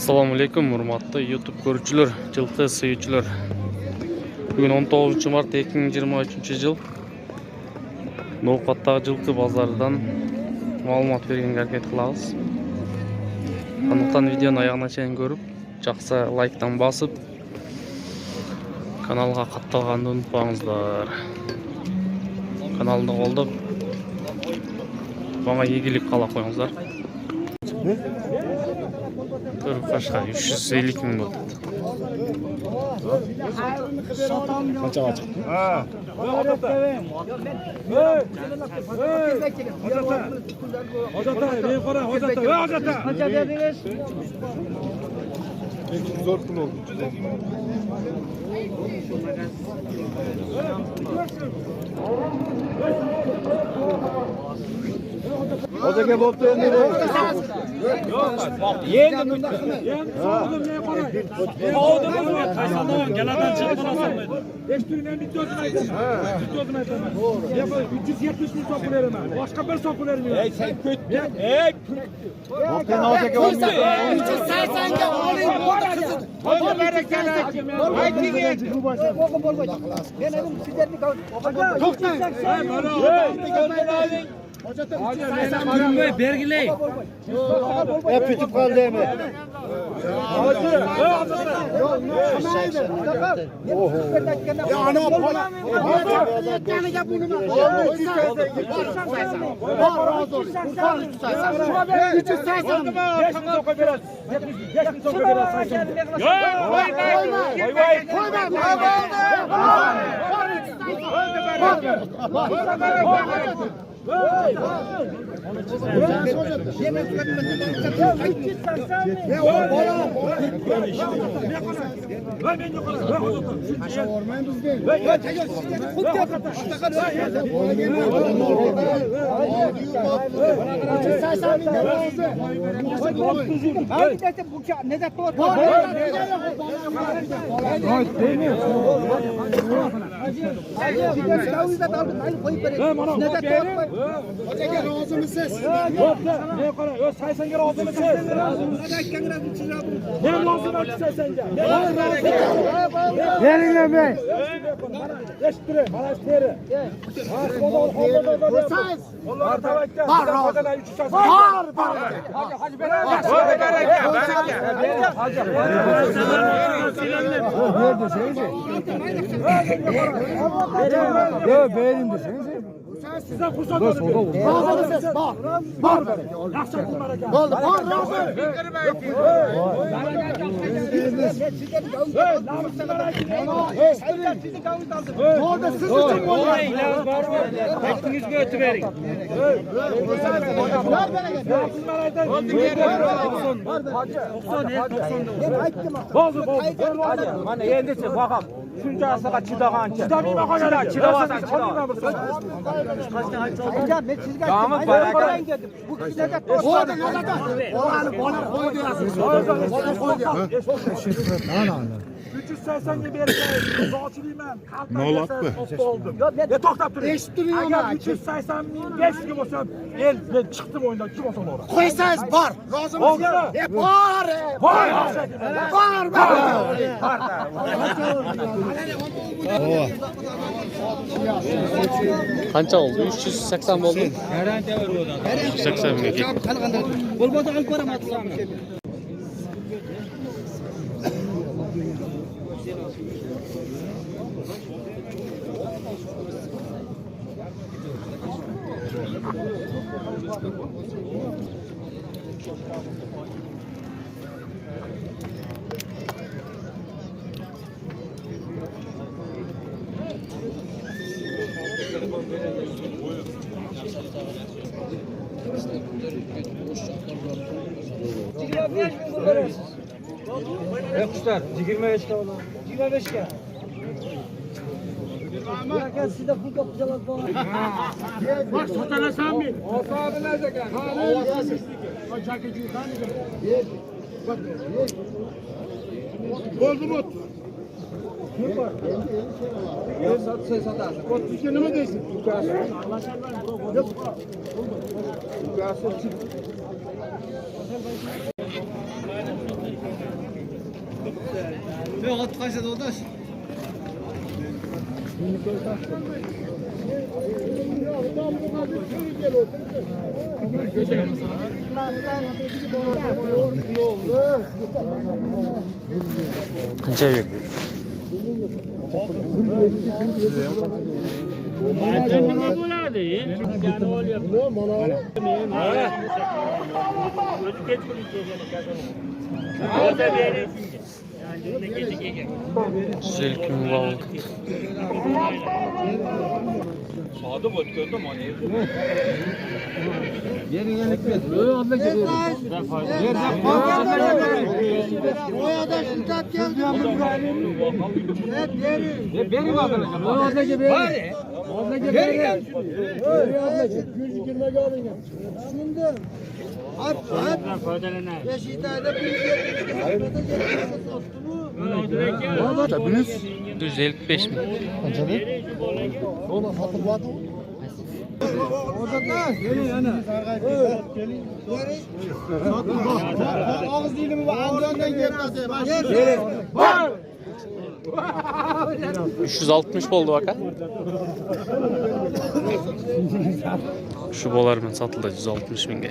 Assalomu alaykum hurmatli YouTube ko'ruvchilar, жылқы sevuvchilar. Bugun 19-mart 2023-yil. No'qatdagi жылқы bozoridan ma'lumot berishga harakat qilamiz. Qanday videoni oyog'ina chayin ko'rib, жақсы лайктан basib, kanalga qattolganni unutmangizlar. Kanalni qo'llab, bana yegilik qala qo'yingizlar. Başka 350 bin oldu. Kaça açık? Zor pul oldu. Hoca gel oldu önüne. Yeğenim mi? Soğudum neye koray? Soğudum mu? Kaysanlığa geladan çıktılasın mıydı? 5 türünden bir dözün aydan. Bir dözün aydan. 370 bin sopu verim ben. Başka bir sopu verim. Ey sen kötü. Ey kötü. Bakın hoca gel oldu. 380 gel olayım. Hoca berekeli. Haydi gel. Ben elim sizlerini kavuştum. Çok değil. Gülmey bergiley. Hep bitip kaldı mı? Ya ana pola. Ne kadar? Öz saysan gel ağzını ses. Ne lazım olsa sen gel. Gelin be. Eştire, bana eştire. Var tavakka. Var. Hacı beraber. Hacı. Beğenin desenize. Size fırsat oldu. Bağlı ses bağ. Bağır böyle. Yakşak bunlara gel. Bağlı. Bağır. Orada siz için mi oluyor? Tekniğiniz götü verin. Bağlı. Bana yendesin bakalım. Şunca asıga çıdağan çı. Çıdamayma koyar. Çıdağasan çıdağan. Yağmur barakar. Bu kişilerde toşladı. Ona koy diyorsun. Ona koy diyorsun. 380 gibi erkeği. Zoğaçılıyım ben. Ne oldu be? Ne toktap duruyor? Eşitiriyorum ben. 380 bin 5 gibi olsam. Ben çıktım oyundan. Kim olsam orada? Koysanız bar. Razı mısın? Bar. Qancha oldu? 380 oldu. 380 ming. Bo'lmasa olib ko'raman. Kuşlar 25 kilo. 25 kilo. Ya sizde pul kapıcılar falan. Bak satalasam mı? O abi nerede gel? Oldu mu? Kim var? Sen satarsın. 30 kilo mu değilsin? Yok. Yok at kaçta odaş. Qancha yo'q? Nima bo'ladi? Gani olyapti. O'zi kechqurun kelgan ekan. O'ta bering shunga. Yani kecha kelgan. Zelkin val. Sadık ötkürdü mani. Boyada şiddet geldi. Benim adına. Şimdi hep Foydalanadi. Beşiktaş'ta bir Tabimiz 155 mi? Ağız dilimi var. Andandan gelmez. 360 oldu aka. Şu bolar men satıldı 160 binge.